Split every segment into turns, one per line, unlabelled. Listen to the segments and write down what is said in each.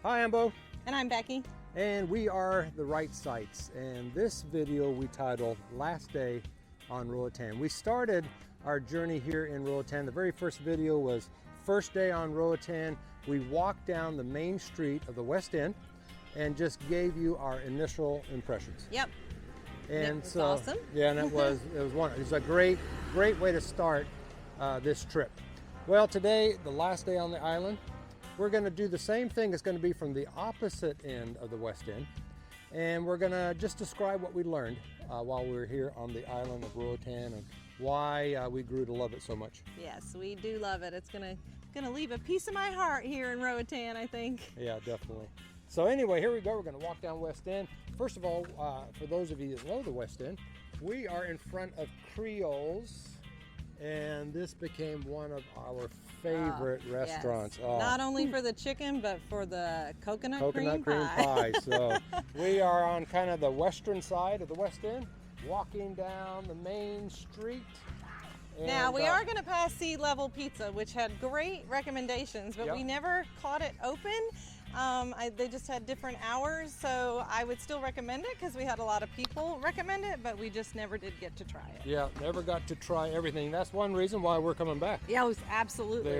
Hi, I'm Bo.
And I'm Becky.
And we are The Right Sites. And this video we titled Last Day on Roatan. We started our journey here in Roatan. The very first video was first day on Roatan. We walked down the main street of the West End and just gave you our initial impressions.
Yep.
And
it was
so,
awesome.
Yeah, and it was a great way to start this trip. Well, today, the last day on the island, we're going to do the same thing. It's going to be from the opposite end of the West End, and we're going to just describe what we learned while we were here on the island of Roatan and why we grew to love it so much.
Yes, we do love it. It's gonna leave a piece of my heart here in Roatan, I think.
Yeah, definitely. So anyway, here we go. We're going to walk down West End. First of all, for those of you that know the West End, we are in front of Creole's, and this became one of our favorite restaurants.
Yes. Not only for the chicken, but for the coconut cream
pie. So we are on kind of the western side of the West End, walking down the main street. And,
now we are going to pass Sea Level Pizza, which had great recommendations, but we never caught it open. They just had different hours, so I would still recommend it because we had a lot of people recommend it, but we just never did get to try it.
Yeah, never got to try everything. That's one reason why we're coming back.
Yeah, it was absolutely.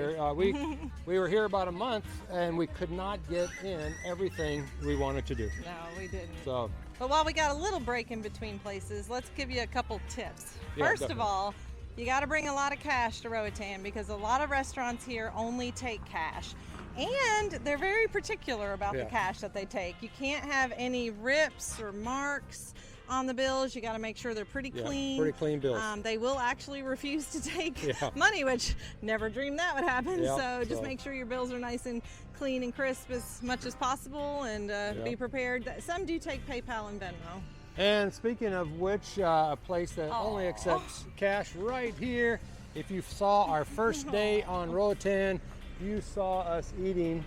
We were here about a month, and we could not get in everything we wanted to do.
No, we didn't.
So,
but while we got a little break in between places, let's give you a couple tips.
Yeah,
First
definitely.
of all, you got to bring a lot of cash to Roatan because a lot of restaurants here only take cash. And they're very particular about the cash that they take. You can't have any rips or marks on the bills. You got to make sure they're pretty clean.
Pretty clean bills.
They will actually refuse to take money, which never dreamed that would happen. So just make sure your bills are nice and clean and crisp as much as possible, and be prepared. Some do take PayPal and Venmo.
And speaking of which, a place that only accepts cash right here. If you saw our first day on Roatan, you saw us eating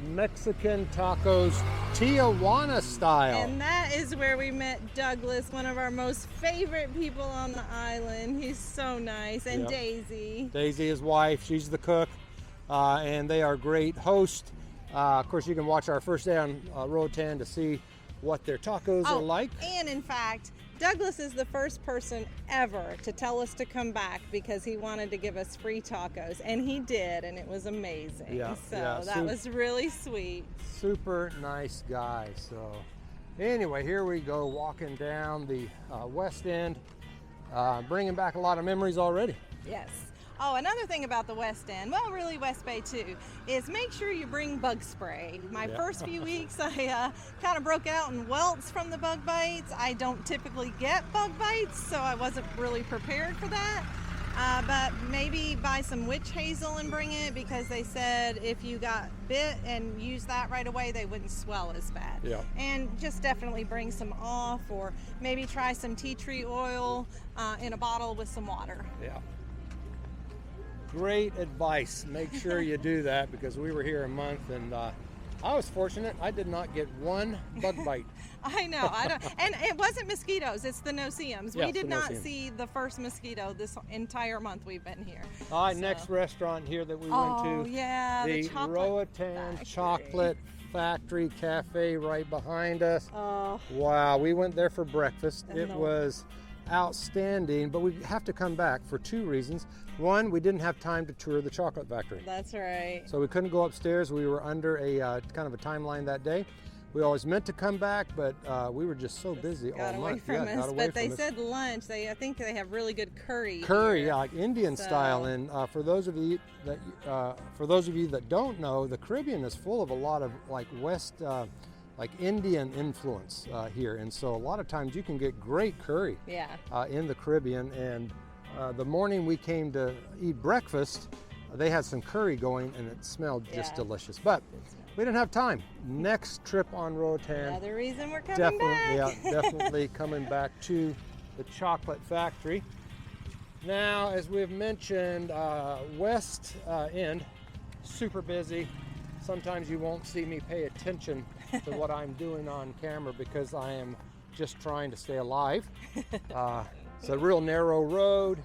Mexican tacos Tijuana style.
And that is where we met Douglas, one of our most favorite people on the island. He's so nice. And Daisy.
Daisy, his wife, she's the cook, and they are great hosts. Of course, you can watch our first day on Roatan to see what their tacos are like.
And in fact, Douglas is the first person ever to tell us to come back because he wanted to give us free tacos, and he did, and it was amazing. That was really sweet.
Super nice guy. So anyway, here we go, walking down the West End, bringing back a lot of memories already.
Yes. Oh, another thing about the West End, well, really West Bay too, is make sure you bring bug spray. My first few weeks, I kind of broke out in welts from the bug bites. I don't typically get bug bites, so I wasn't really prepared for that. But maybe buy some witch hazel and bring it, because they said if you got bit and used that right away, they wouldn't swell as bad. And just definitely bring some off, or maybe try some tea tree oil in a bottle with some water.
Great advice. Make sure you do that, because we were here a month, and I was fortunate. I did not get one bug bite.
I know. And it wasn't mosquitoes. It's the no-see-ums. We did not see the first mosquito this entire month we've been here.
Next restaurant here that we went to. The Roatan Chocolate Factory Cafe right behind us. Wow, we went there for breakfast. It was outstanding, but we have to come back for two reasons. One, we didn't have time to tour the chocolate factory.
That's right.
So we couldn't go upstairs. We were under a kind of a timeline that day. We always meant to come back, but we were just so busy all month.
Got away from us. But they said lunch. I think they have really good curry.
Curry, like Indian style. And for those of you that don't know, the Caribbean is full of a lot of like like Indian influence here, and so a lot of times you can get great curry in the Caribbean. And the morning we came to eat breakfast, they had some curry going, and it smelled just delicious. But we didn't have time. Next trip on Roatan.
Another reason we're coming back.
Definitely coming back to the chocolate factory. Now, as we've mentioned, West End, super busy. Sometimes you won't see me pay attention to what I'm doing on camera because I am just trying to stay alive. It's a real narrow road.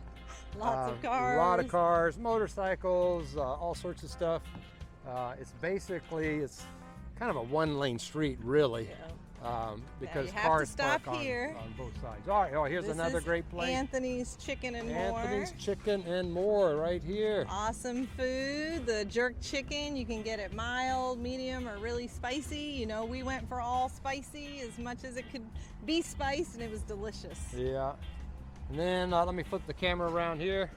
Lots of cars.
A lot of cars, motorcycles, all sorts of stuff. It's kind of a one-lane street, really.
Yeah.
Because
you have
cars
to stop
park
here.
on both sides. All right, oh, here's
This
another
is
great place.
Anthony's Chicken and More.
Anthony's Chicken and More right here.
Awesome food. The jerk chicken, you can get it mild, medium, or really spicy. You know, we went for all spicy as much as it could be spiced, and it was delicious.
Yeah. And then let me flip the camera around here.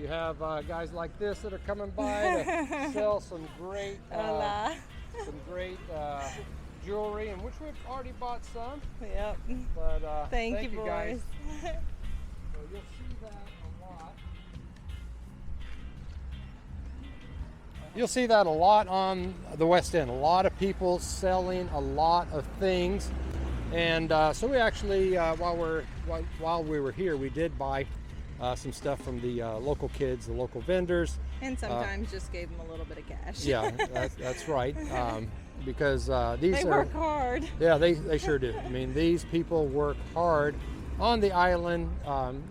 You have guys like this that are coming by to sell some great, jewelry, and which we've already bought some.
Yep.
But
thank you,
guys.
boys.
So you'll see that a lot. You'll see that a lot on the West End. A lot of people selling a lot of things, and so we actually, while we were here, we did buy some stuff from the local kids, the local vendors,
and sometimes just gave them a little bit of cash.
Yeah, that's right. Because they
work hard.
Yeah, they sure do. I mean, these people work hard on the island,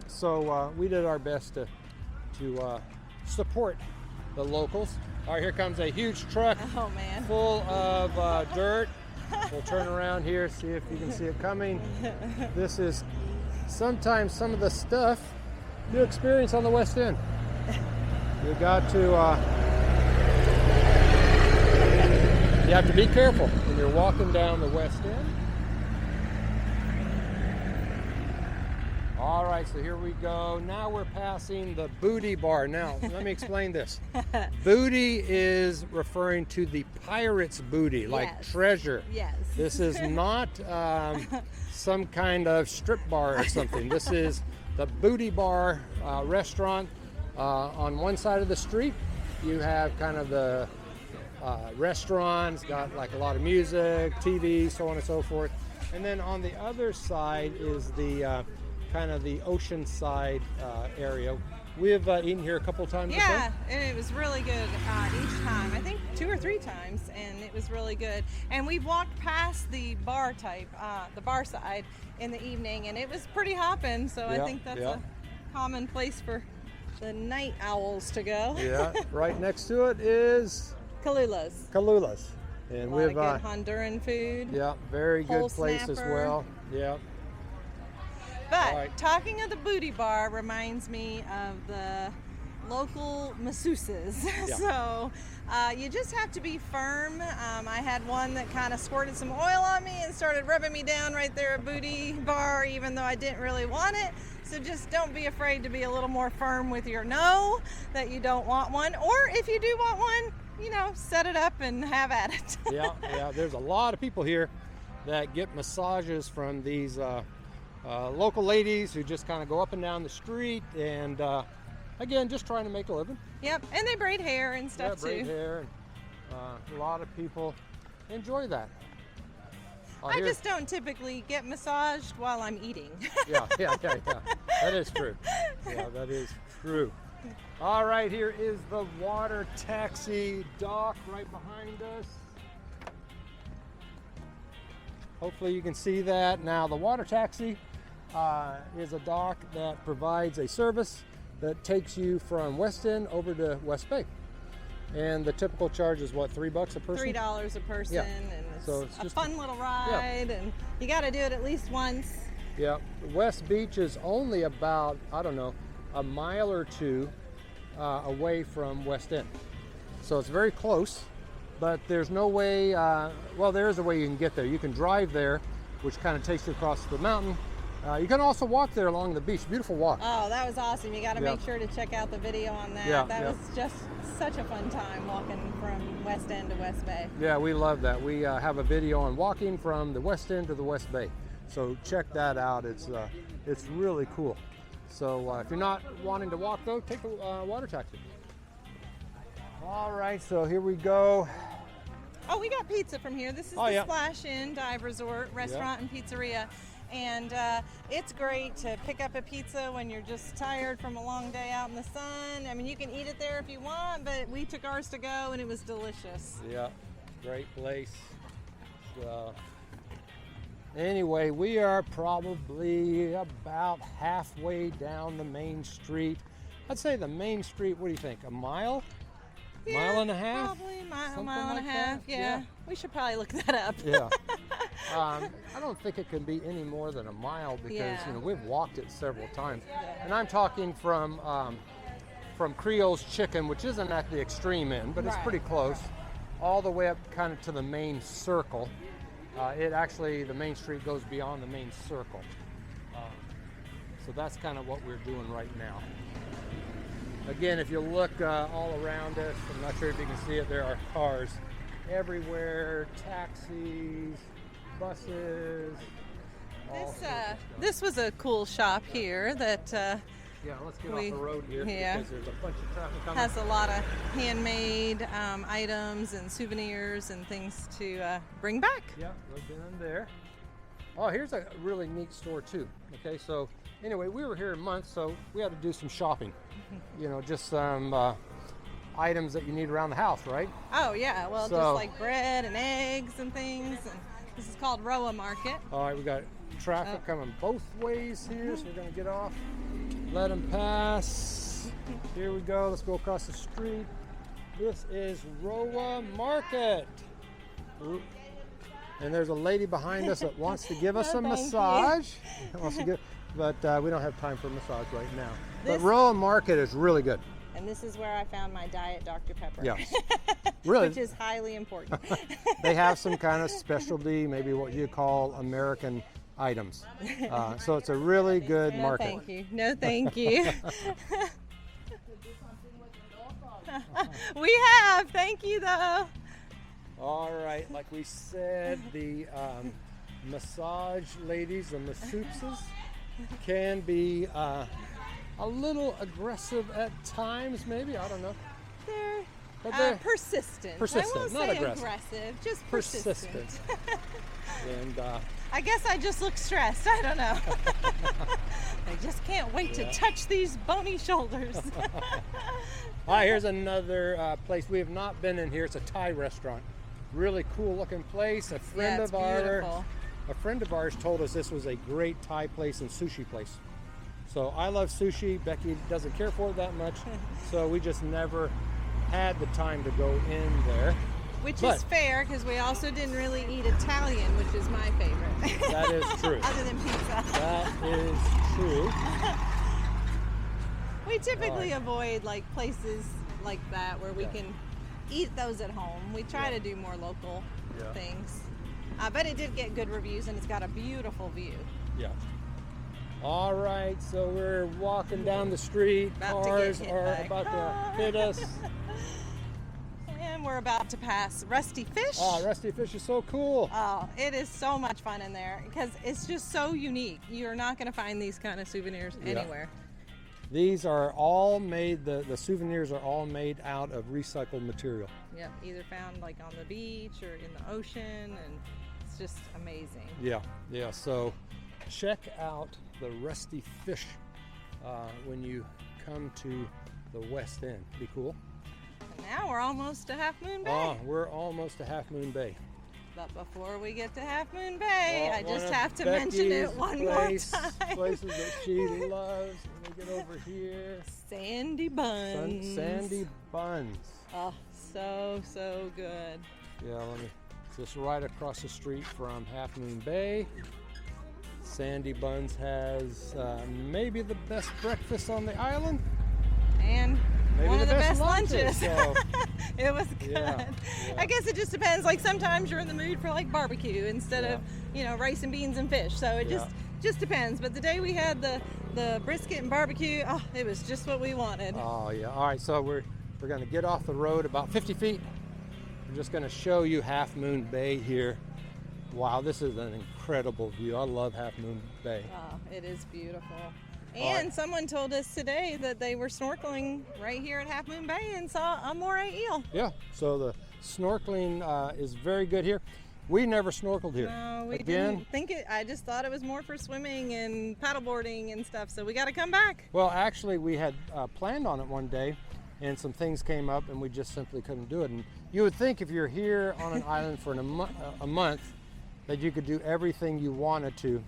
so we did our best to support the locals. All right, here comes a huge truck full of dirt. We'll turn around here, see if you can see it coming. This is sometimes some of the stuff you experience on the West End. You got to you have to be careful when you're walking down the West End. All right, so here we go. Now we're passing the Booty Bar. Now, let me explain this. Booty is referring to the pirate's booty, like treasure.
Yes.
This is not some kind of strip bar or something. This is the Booty Bar restaurant. On one side of the street, you have kind of the restaurants, got like a lot of music, TV, so on and so forth. And then on the other side is the kind of the ocean side area. We've eaten here a couple times before.
Yeah, and it was really good each time. I think 2 or 3 times, and it was really good. And we've walked past the bar type, the bar side in the evening, and it was pretty hopping. So I think that's a common place for the night owls to go.
Yeah, right next to it is Kalula's. And
we've good Honduran food.
Yeah, very good place as well. Yeah.
But talking of the Booty Bar reminds me of the local masseuses.
Yeah.
So you just have to be firm. I had one that kind of squirted some oil on me and started rubbing me down right there at Booty Bar, even though I didn't really want it. So just don't be afraid to be a little more firm with your no, that you don't want one. Or if you do want one, you know, set it up and have at it.
Yeah. There's a lot of people here that get massages from these local ladies who just kind of go up and down the street and, again, just trying to make a living.
Yep, and they braid hair and stuff too.
Braid hair. And a lot of people enjoy that.
I just don't typically get massaged while I'm eating.
Yeah. That is true. Yeah, that is true. All right, here is the water taxi dock right behind us. Hopefully you can see that. Now, the water taxi is a dock that provides a service that takes you from West End over to West Bay. And the typical charge is what, $3 a person?
$3 a person, and it's
just
a fun little ride, and you got to do it at least once.
Yeah, West Beach is only about, I don't know, a mile or two away from West End. So it's very close, but there's no way, well, there is a way you can get there. You can drive there, which kind of takes you across the mountain. You can also walk there along the beach. Beautiful walk.
Oh, that was awesome. You got to make sure to check out the video on that. That was just such a fun time walking from West End to West Bay. Yeah,
we love that. We have a video on walking from the West End to the West Bay. So check that out. It's really cool. So if you're not wanting to walk, though, take the water taxi. All right, so here we go.
Oh, we got pizza from here. This is the Splash Inn Dive Resort Restaurant and Pizzeria. And it's great to pick up a pizza when you're just tired from a long day out in the sun. I mean, you can eat it there if you want, but we took ours to go and it was delicious.
Yeah, great place. So, anyway, we are probably about halfway down the main street. I'd say the main street, what do you think, a mile?
Yeah,
mile and a half?
Probably a mile,
Something
mile and
like
a half.
that?
Yeah. We should probably look that up.
Yeah. I don't think it can be any more than a mile because
Yeah.
we've walked it several times, and I'm talking from Creole's Chicken, which isn't at the extreme end, but it's
Right,
pretty close, all the way up kind of to the main circle. The main street goes beyond the main circle, so that's kind of what we're doing right now. Again, if you look all around us, I'm not sure if you can see it, there are cars everywhere, taxis, buses.
This was a cool shop here that
Yeah, let's get off the road here because there's a bunch of traffic coming.
has a lot of handmade items and souvenirs and things to bring back.
Yeah, we've been in there. Oh, here's a really neat store too. Okay, so anyway, we were here a month, so we had to do some shopping. Just some items that you need around the house, right?
Oh yeah, well, just like bread and eggs and things. And this is called Roa Market.
All right, we got traffic coming both ways here, so we're gonna get off, let them pass. Here we go, let's go across the street. This is Roa Market. And there's a lady behind us that wants to give us a massage. But we don't have time for a massage right now. But Roa Market is really good.
And this is where I found my Diet Dr. Pepper.
Yes. Really.
Which is highly important.
They have some kind of specialty, maybe what you call American items. So it's a really good market.
Thank you. No, thank you. We have. Thank you, though.
All right. Like we said, the massage ladies, the masseuses, can be a little aggressive at times, maybe. I don't know.
They're persistent.
Persistent,
I won't
not
say
aggressive.
just persistent.
And
I guess I just look stressed. I don't know. I just can't wait to touch these bony shoulders.
All right, here's another place we have not been in here. It's a Thai restaurant. Really cool looking place. A friend of ours told us this was a great Thai place and sushi place. So I love sushi. Becky doesn't care for it that much, so we just never had the time to go in there.
Which is fair, because we also didn't really eat Italian, which is my favorite.
That is true.
Other than pizza.
That is true.
We typically avoid places like that where we can eat those at home. We try to do more local things. But it did get good reviews, and it's got a beautiful view.
Yeah. All right, so we're walking down the street. Cars are about to hit us.
And we're about to pass Rusty Fish.
Oh, Rusty Fish is so cool.
Oh, it is so much fun in there because it's just so unique. You're not going to find these kind of souvenirs anywhere.
These are all made, the souvenirs are all made out of recycled material.
Yep, either found on the beach or in the ocean, and it's just amazing.
Yeah, so check out the Rusty Fish when you come to the West End. Be cool.
And now we're almost to Half Moon Bay.
Oh, we're almost to Half Moon Bay.
But before we get to Half Moon Bay, I just have to
Becky's
mention it one more time.
Places that she loves. Let me get over here.
Sandy Buns.
Sandy Buns.
Oh, so good.
Yeah, just right across the street from Half Moon Bay. Sandy Buns has maybe the best breakfast on the island.
And
maybe
one of the best lunches.
So.
It was good.
Yeah.
I guess it just depends. Sometimes you're in the mood for barbecue instead of rice and beans and fish. So it just depends. But the day we had the brisket and barbecue, it was just what we wanted.
Oh yeah. All right. So we're going to get off the road about 50 feet. We're just going to show you Half Moon Bay here. Wow, this is an incredible view. I love Half Moon Bay.
Oh, it is beautiful. And someone told us today that they were snorkeling right here at Half Moon Bay and saw a moray eel.
Yeah, so the snorkeling is very good here. We never snorkeled here.
No, we didn't think it. I just thought it was more for swimming and paddleboarding and stuff, so we got to come back.
Well, actually, we had planned on it one day, and some things came up, and we just simply couldn't do it. And you would think if you're here on an island for a month that you could do everything you wanted to,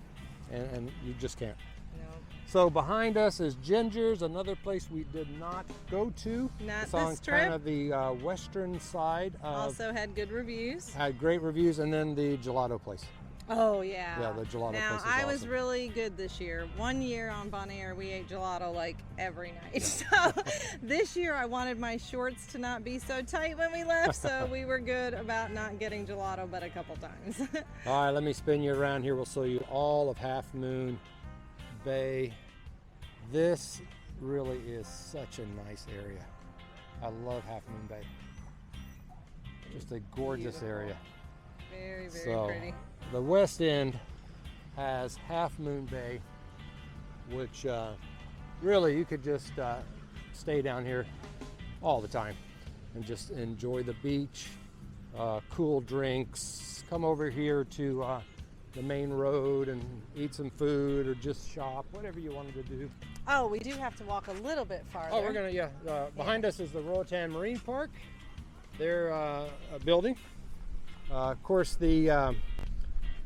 and you just can't. So behind us is Ginger's, another place we did not go to.
Not
it's on
this trip.
kind of the western side.
Also had good reviews.
Had great reviews, and then the gelato place.
Oh yeah.
Yeah, the gelato
now,
place is
I was
awesome.
really good this year. One year on Bonaire, we ate gelato like every night. So this year, I wanted my shorts to not be so tight when we left, so we were good about not getting gelato but a couple times.
All right, let me spin you around here. We'll show you all of Half Moon Bay. This really is such a nice area. I love Half Moon Bay. Just a gorgeous
Beautiful.
area.
Very, very pretty.
The west end has Half Moon Bay, which really you could just stay down here all the time and just enjoy the beach, cool drinks, come over here to the main road and eat some food or just shop, whatever you wanted to do.
Oh, we do have to walk a little bit farther.
Oh, we're gonna, behind us is the Roatan Marine Park. They're a building. Of course, the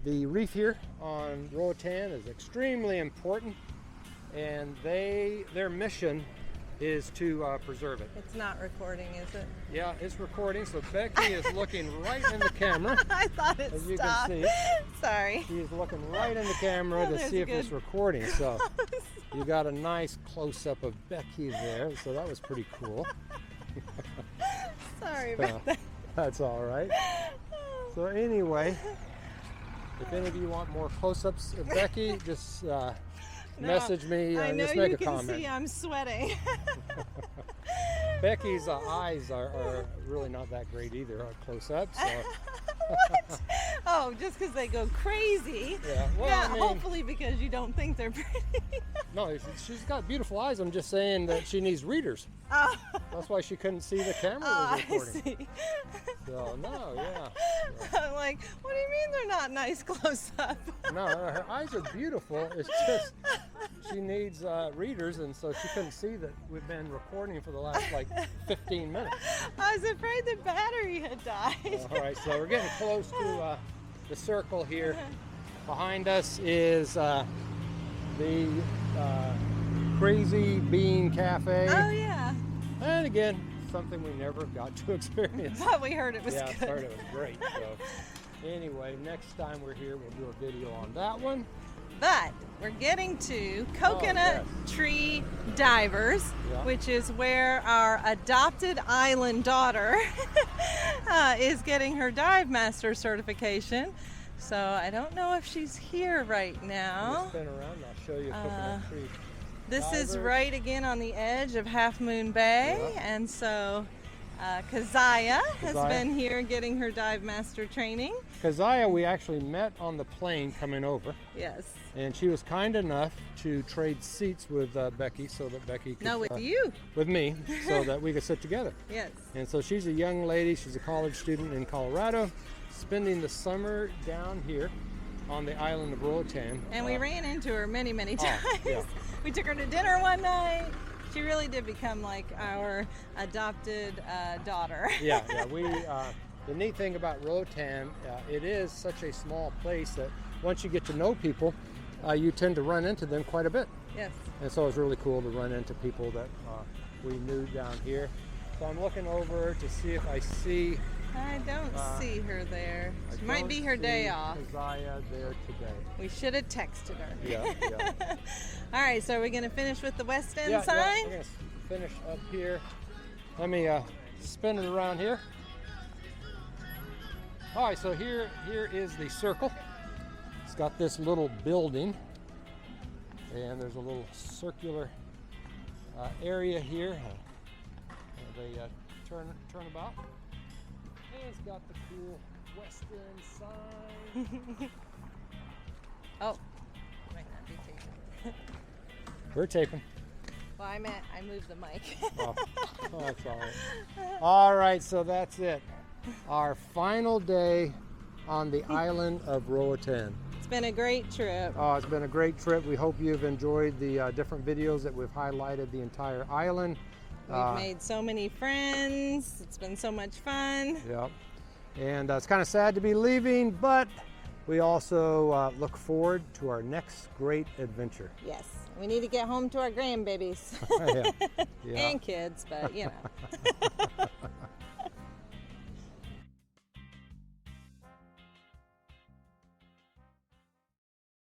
reef here on Roatan is extremely important, and their mission is to preserve it.
It's not recording, is it?
Yeah, it's recording, so Becky is looking right in the camera.
I thought it
As you
stopped.
can see,
Sorry.
she's looking right in the camera
Oh,
to
there's
see
a
if it's
good
recording. So you got a nice close-up of Becky there, so that was pretty cool.
Sorry about that.
That's all right. So anyway, if any of you want more close-ups of Becky, just message me
I
and
know
just make
you
a
can
comment.
see I'm sweating.
Becky's eyes are really not that great either on close-up. So.
What? Oh, just because they go crazy.
Yeah, well,
yeah,
I mean,
hopefully because you don't think they're pretty.
no, she's got beautiful eyes. I'm just saying that she needs readers.
Oh.
That's why she couldn't see the camera was
I
recording.
see.
So, no, yeah.
I'm like, what do you mean they're not nice close up?
No, her eyes are beautiful. It's just she needs readers, and so she couldn't see that we've been recording for the last like 15 minutes.
I was afraid the battery had died.
All right, so we're getting close to the circle here. Behind us is the Crazy Bean Cafe.
Oh yeah.
And again, something we never got to experience.
But we heard it was
Yeah,
good.
I heard it was great. So anyway, next time we're here, we'll do a video on that one.
But we're getting to Coconut Tree Divers,
Yeah.
which is where our adopted island daughter is getting her dive master certification. So I don't know if she's here right now.
Let's spin around and I'll show you Coconut Tree.
This is
Divers.
right again on the edge of Half Moon Bay,
Yeah.
and so Keziah has
Keziah.
been here getting her dive master training.
Keziah, we actually met on the plane coming over,
Yes.
and she was kind enough to trade seats with Becky so that Becky could,
No, with you.
with me, so that we could sit together.
Yes.
And so she's a young lady, she's a college student in Colorado, spending the summer down here on the island of Roatan.
And we ran into her many, many times.
yeah.
We took her to dinner one night. She really did become like our adopted daughter.
Yeah. We. The neat thing about Roatan, it is such a small place that once you get to know people, you tend to run into them quite a bit.
Yes.
And so it's really cool to run into people that we knew down here. So I'm looking over to see if I see.
I don't see her there.
I
She might
don't
be her day
see
off.
Keziah there today.
We should have texted her.
Yeah.
All right, so are we going to finish with the West End
Yeah,
sign?
we're gonna finish up here. Let me spin it around here. All right, so here is the circle. It's got this little building, and there's a little circular area here. They turnabout. And it's got the cool West End sign.
Oh, might not be taping.
We're taping.
Well, I meant I moved the mic.
Oh, that's all right. All right, so that's it. Our final day on the island of Roatan.
It's been a great trip.
Oh, it's been a great trip. We hope you've enjoyed the different videos that we've highlighted the entire island.
We've made so many friends. It's been so much fun.
Yep. And it's kind of sad to be leaving, but We also look forward to our next great adventure.
Yes, we need to get home to our grandbabies
Yeah.
and kids, but you know.